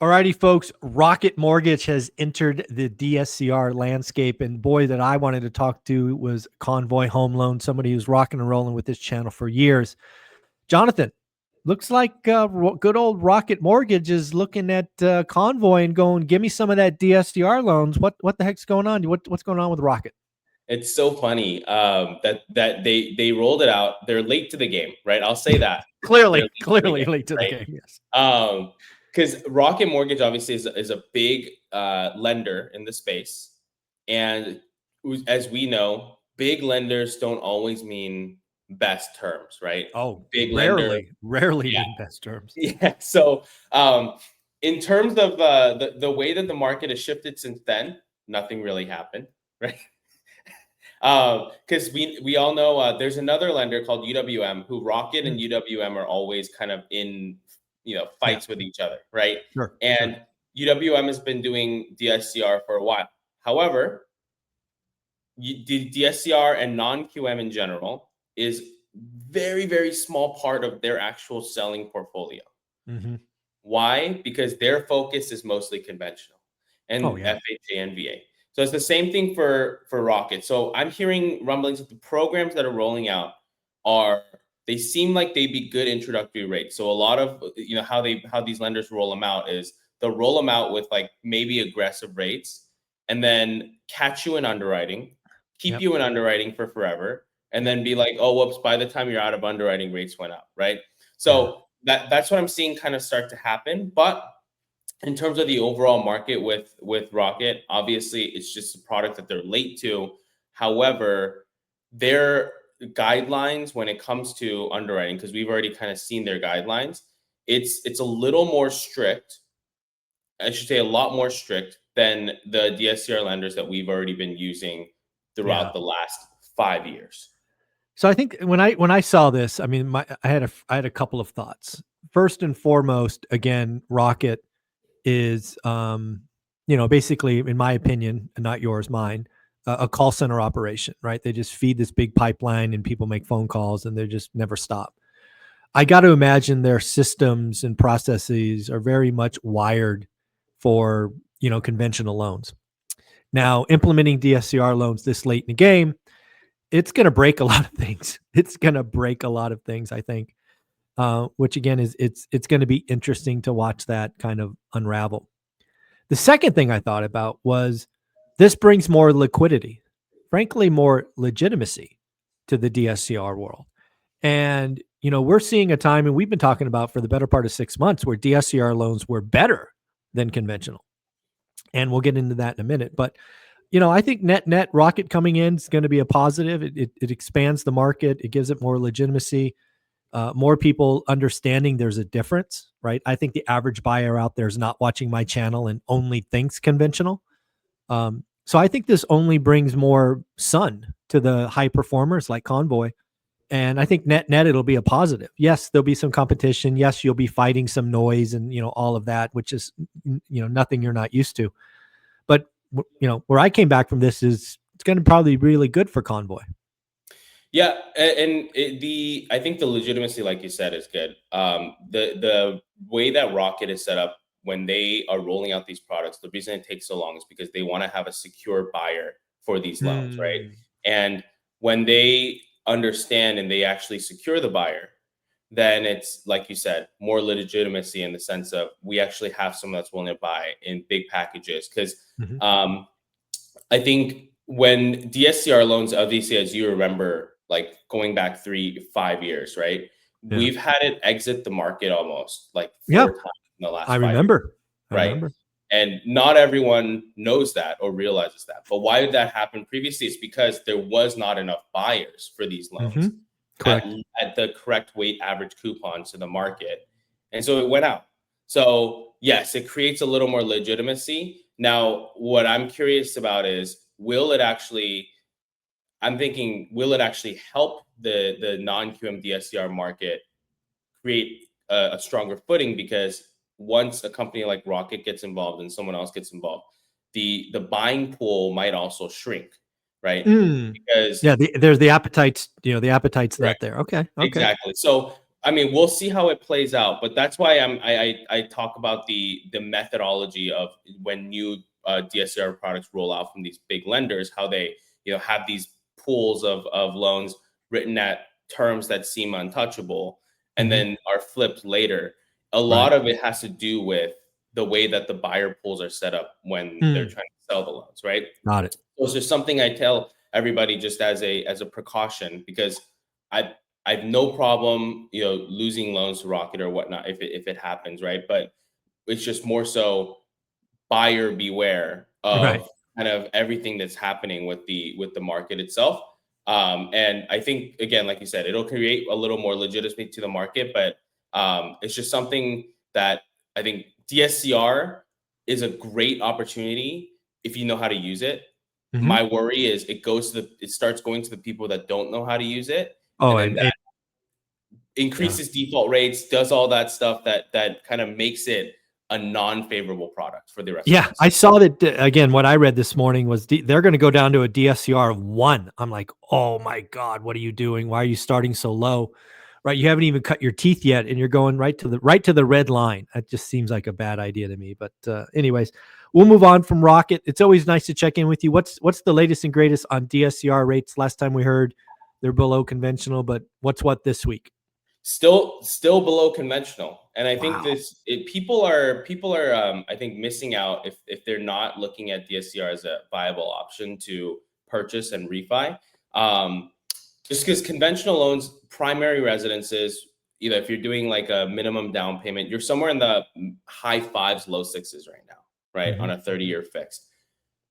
Alrighty, folks. Rocket Mortgage has entered the DSCR landscape, and boy, that I wanted to talk to was Convoy Home Loan, somebody who's rocking and rolling with this channel for years. Jonathan, looks like good old Rocket Mortgage is looking at Convoy and going, "Give me some of that DSCR loans." What the heck's going on? What's going on with Rocket? It's so funny that they rolled it out. They're late to the game, right? I'll say that. Clearly late to the game. Yes. Because Rocket Mortgage obviously is a big lender in the space, and as we know, big lenders don't always mean best terms, right? Oh, Big rarely yeah, in best terms. yeah. So in terms of the way that the market has shifted since then, nothing really happened, right? Because we all know there's another lender called UWM, who Rocket and UWM are always kind of in fights with each other, right? Sure. And UWM has been doing DSCR for a while. However, DSCR and non-QM in general is very, very small part of their actual selling portfolio. Why? Because their focus is mostly conventional and FHA and VA. So it's the same thing for Rocket. So I'm hearing rumblings that the programs that are rolling out they seem like they'd be good introductory rates. So a lot of how these lenders roll them out is they'll roll them out with like maybe aggressive rates and then catch you in underwriting, keep you in underwriting for forever, and then be like, oh, whoops, by the time you're out of underwriting, rates went up, right? So that's what I'm seeing kind of start to happen. But in terms of the overall market with Rocket, obviously it's just a product that they're late to. However, their guidelines when it comes to underwriting, because we've already kind of seen their guidelines, it's a little more strict. I should say a lot more strict than the DSCR lenders that we've already been using throughout the last 5 years. So I think when I saw this, I mean, I had a couple of thoughts. First and foremost, again, Rocket is, basically, in my opinion, and not yours, mine, a call center operation, right? They just feed this big pipeline and people make phone calls and they just never stop. I got to imagine their systems and processes are very much wired for, conventional loans. Now, implementing DSCR loans this late in the game, it's going to break a lot of things. It's going to break a lot of things, I think, which again is it's going to be interesting to watch that kind of unravel. The second thing I thought about was this brings more liquidity, frankly, more legitimacy to the DSCR world. And, we're seeing a time, and we've been talking about for the better part of 6 months, where DSCR loans were better than conventional. And we'll get into that in a minute. But, I think net Rocket coming in is going to be a positive. It expands the market. It gives it more legitimacy. More people understanding there's a difference, right? I think the average buyer out there is not watching my channel and only thinks conventional. So I think this only brings more sun to the high performers like Convoy. And I think net it'll be a positive. Yes, there'll be some competition. Yes, you'll be fighting some noise and, all of that, which is, nothing you're not used to. But, where I came back from this is it's going to probably be really good for Convoy. Yeah, and I think the legitimacy, like you said, is good. The way that Rocket is set up when they are rolling out these products, the reason it takes so long is because they want to have a secure buyer for these loans, right? And when they understand and they actually secure the buyer, then it's, like you said, more legitimacy in the sense of we actually have someone that's willing to buy in big packages. Because I think when DSCR loans, obviously, as you remember, like going back 3-5 years, right? Yeah. We've had it exit the market almost like 4 times in the last 5 years. I remember. And not everyone knows that or realizes that. But why did that happen previously? It's because there was not enough buyers for these loans at the correct weight average coupons to the market. And so it went out. So yes, it creates a little more legitimacy. Now, what I'm curious about is, will it actually help the non-QM DSCR market create a stronger footing? Because once a company like Rocket gets involved and someone else gets involved, the buying pool might also shrink, right? Because there's the appetites, the appetite's not there. Okay. Exactly. So I mean, we'll see how it plays out, but that's why I talk about the methodology of when new DSCR products roll out from these big lenders, how they have these pools of loans written at terms that seem untouchable and then are flipped later. A lot of it has to do with the way that the buyer pools are set up when they're trying to sell the loans, right? Got it. So it's just something I tell everybody just as a precaution, because I have no problem, losing loans to Rocket or whatnot if it happens, right? But it's just more so buyer beware Right. of kind of everything that's happening with the market itself. And I think, again, like you said, it'll create a little more legitimacy to the market, but it's just something that I think DSCR is a great opportunity if you know how to use it. My worry is it starts going to the people that don't know how to use it, Oh, and then that yeah. increases default rates, does all that stuff that kind of makes it a non-favorable product for the rest of Yeah, us. I saw that again. What I read this morning was they're going to go down to a DSCR of 1. I'm like, oh my god, what are you doing? Why are you starting so low? Right, you haven't even cut your teeth yet, and you're going right to the red line. That just seems like a bad idea to me. But anyways, we'll move on from Rocket. It's always nice to check in with you. What's the latest and greatest on DSCR rates? Last time we heard they're below conventional, but what's what this week? Still below conventional, and I think Wow. people are I think missing out if they're not looking at DSCR as a viable option to purchase and refi. Just because conventional loans, primary residences, if you're doing like a minimum down payment, you're somewhere in the high fives, low sixes right now, right, on a 30-year fixed.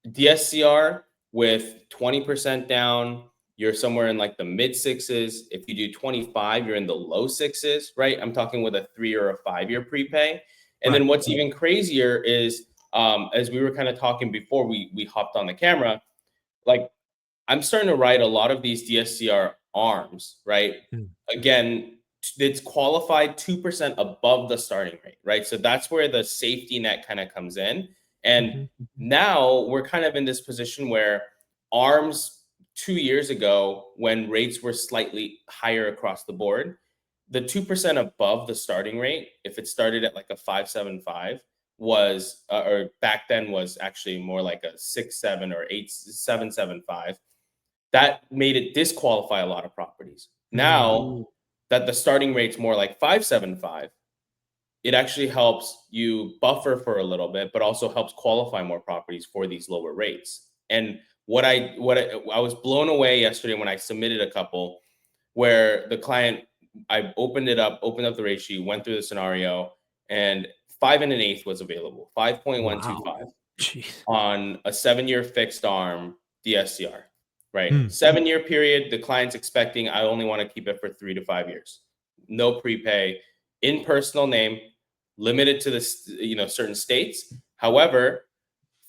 DSCR with 20% down, you're somewhere in like the mid sixes. If you do 25, you're in the low sixes, right? I'm talking with a 3 or a 5-year prepay. And then what's even crazier is, as we were kind of talking before we hopped on the camera, like I'm starting to write a lot of these DSCR arms, right? Again, it's qualified 2% above the starting rate, right? So that's where the safety net kind of comes in. And now we're kind of in this position where arms 2 years ago, when rates were slightly higher across the board, the 2% above the starting rate, if it started at like a 575, was or back then was actually more like a 6.7 or 8.775. That made it disqualify a lot of properties. Now that the starting rate's more like 575, it actually helps you buffer for a little bit, but also helps qualify more properties for these lower rates. And I was blown away yesterday when I submitted a couple where the client, I opened up the rate sheet, went through the scenario, and 5 1/8 was available, 5.125 Wow. Jeez. on a 7-year fixed arm DSCR, right? 7-year period, the client's expecting I only want to keep it for 3 to 5 years. No prepay, in personal name, limited to certain states. However,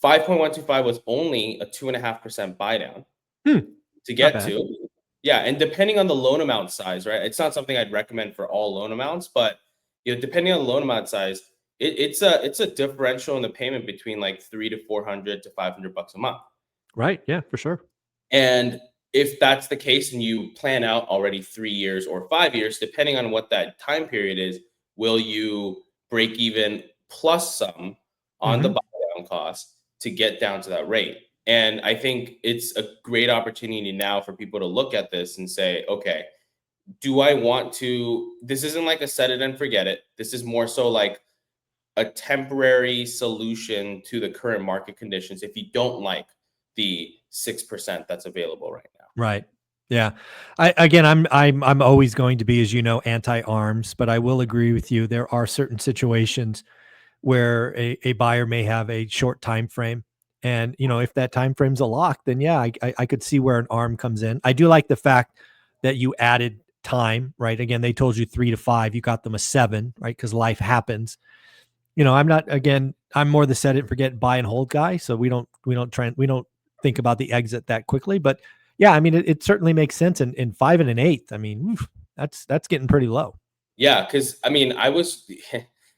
5.125 was only a 2.5% buy down to Not get bad. to. Yeah, and depending on the loan amount size, right? It's not something I'd recommend for all loan amounts, but depending on the loan amount size, it's a differential in the payment between like 300 to 400 to $500 a month. Right. Yeah, for sure. And if that's the case and you plan out already 3 years or 5 years, depending on what that time period is, will you break even plus some on the buy down cost to get down to that rate? And I think it's a great opportunity now for people to look at this and say, okay, do I want to? This isn't like a set it and forget it. This is more so like a temporary solution to the current market conditions if you don't like the 6% that's available right now. Right. Yeah. I'm always going to be, as you know, anti-arms, but I will agree with you. There are certain situations where a buyer may have a short time frame. And if that time frame's a lock, then yeah, I could see where an arm comes in. I do like the fact that you added time, right? Again, they told you 3 to 5, you got them a 7, right? Because life happens. I'm more the set it and forget buy and hold guy. So we don't think about the exit that quickly. But yeah, I mean, it certainly makes sense. And in 5 1/8, I mean, that's getting pretty low. Yeah, because I mean, I was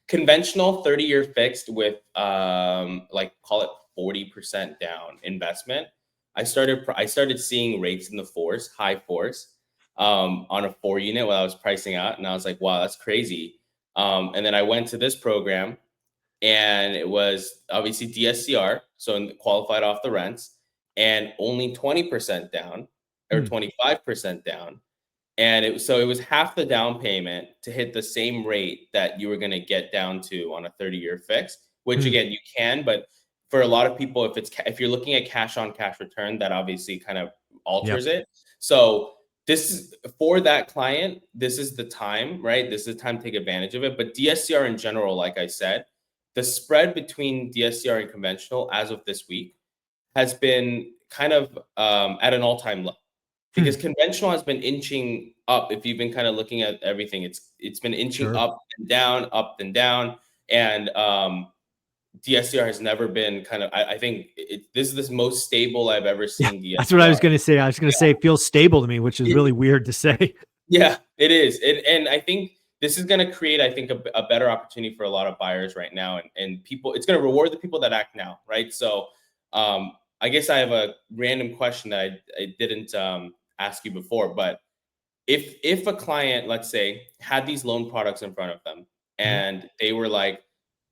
conventional 30-year fixed with like call it 40% down investment. I started seeing rates in the fours, high fours. on a 4 unit while I was pricing out, and I was like, wow, that's crazy. And then I went to this program, and it was obviously DSCR, so qualified off the rents, and only 20% down or 25% down. And it was half the down payment to hit the same rate that you were going to get down to on a 30-year fix, which again, you can, but for a lot of people, if you're looking at cash on cash return, that obviously kind of alters it. So this is for that client, this is the time, right? This is the time to take advantage of it. But DSCR in general, like I said, the spread between DSCR and conventional as of this week has been kind of at an all-time low, because conventional has been inching up. If you've been kind of looking at everything, it's been inching up and down, and DSCR has never been kind of. I think this is the most stable I've ever seen DSCR. That's what I was going to say. I was going to say it feels stable to me, which is really weird to say. Yeah, it is. And I think this is going to create, I think, a better opportunity for a lot of buyers right now, and people. It's going to reward the people that act now, right? So, I guess I have a random question that I didn't ask you before, but if a client, let's say, had these loan products in front of them and they were like,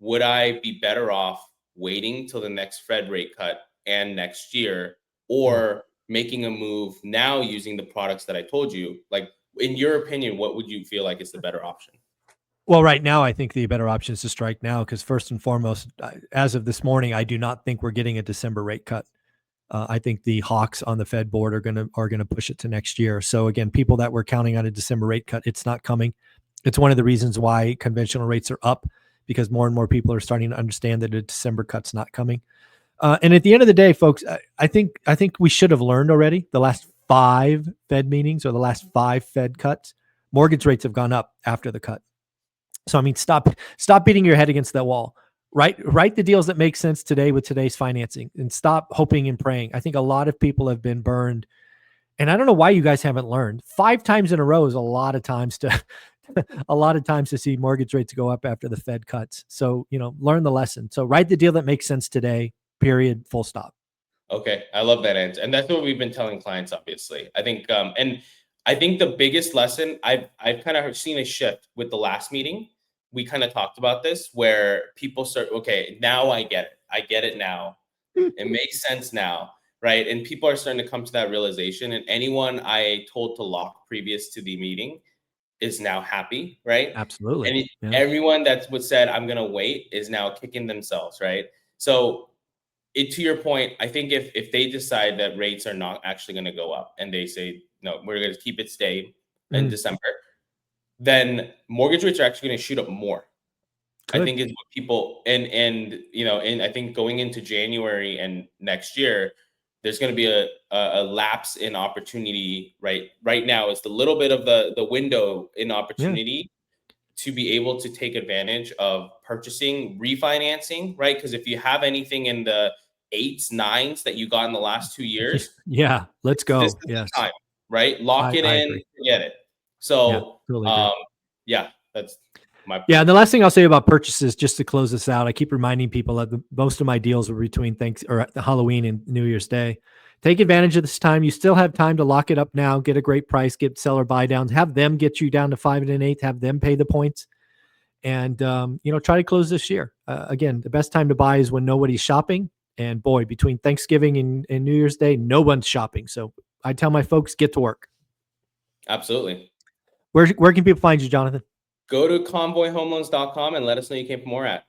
would I be better off waiting till the next Fed rate cut and next year, or making a move now using the products that I told you? Like, in your opinion, what would you feel like is the better option? Well, right now, I think the better option is to strike now, because first and foremost, as of this morning, I do not think we're getting a December rate cut. I think the hawks on the Fed board are gonna push it to next year. So again, people that were counting on a December rate cut, it's not coming. It's one of the reasons why conventional rates are up, because more and more people are starting to understand that a December cut's not coming. And at the end of the day, folks, I think we should have learned already. The last 5 Fed meetings or the last 5 Fed cuts, mortgage rates have gone up after the cut. So I mean, stop beating your head against that wall. Write the deals that make sense today with today's financing, and stop hoping and praying. I think a lot of people have been burned, and I don't know why you guys haven't learned. 5 times in a row is a lot of times to see mortgage rates go up after the Fed cuts. So, learn the lesson. So write the deal that makes sense today, period, full stop. Okay, I love that answer, and that's what we've been telling clients. Obviously, I think, and I think the biggest lesson I've kind of seen a shift with the last meeting. We kind of talked about this, where people start, okay, now I get it. I get it now. It makes sense now, right? And people are starting to come to that realization. And anyone I told to lock previous to the meeting is now happy, right? Absolutely. And everyone that said, I'm going to wait, is now kicking themselves, right? So to your point, I think if they decide that rates are not actually going to go up, and they say, no, we're going to keep it stay in December, then mortgage rates are actually going to shoot up more. Good. I think is what people, and I think going into January and next year, there's going to be a lapse in opportunity. Right now, it's the little bit of the window in opportunity to be able to take advantage of purchasing, refinancing, right? Because if you have anything in the 8s, 9s that you got in the last 2 years, let's go. This is the time, right? Lock it in, forget it. So, totally that's my point. Yeah, and the last thing I'll say about purchases, just to close this out, I keep reminding people that most of my deals were between Halloween and New Year's Day. Take advantage of this time. You still have time to lock it up now, get a great price, get seller buy downs, have them get you down to 5 1/8, have them pay the points, and try to close this year. Again, the best time to buy is when nobody's shopping. And boy, between Thanksgiving and New Year's Day, no one's shopping. So I tell my folks, get to work. Absolutely. Where can people find you, Jonathan? Go to convoyhomeloans.com and let us know you came from ORAT.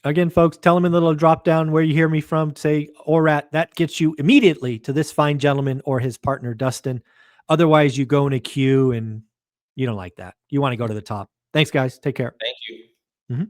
Again, folks, tell them in the little drop down where you hear me from. Say ORAT. That gets you immediately to this fine gentleman or his partner, Dustin. Otherwise, you go in a queue, and you don't like that. You want to go to the top. Thanks, guys. Take care. Thank you.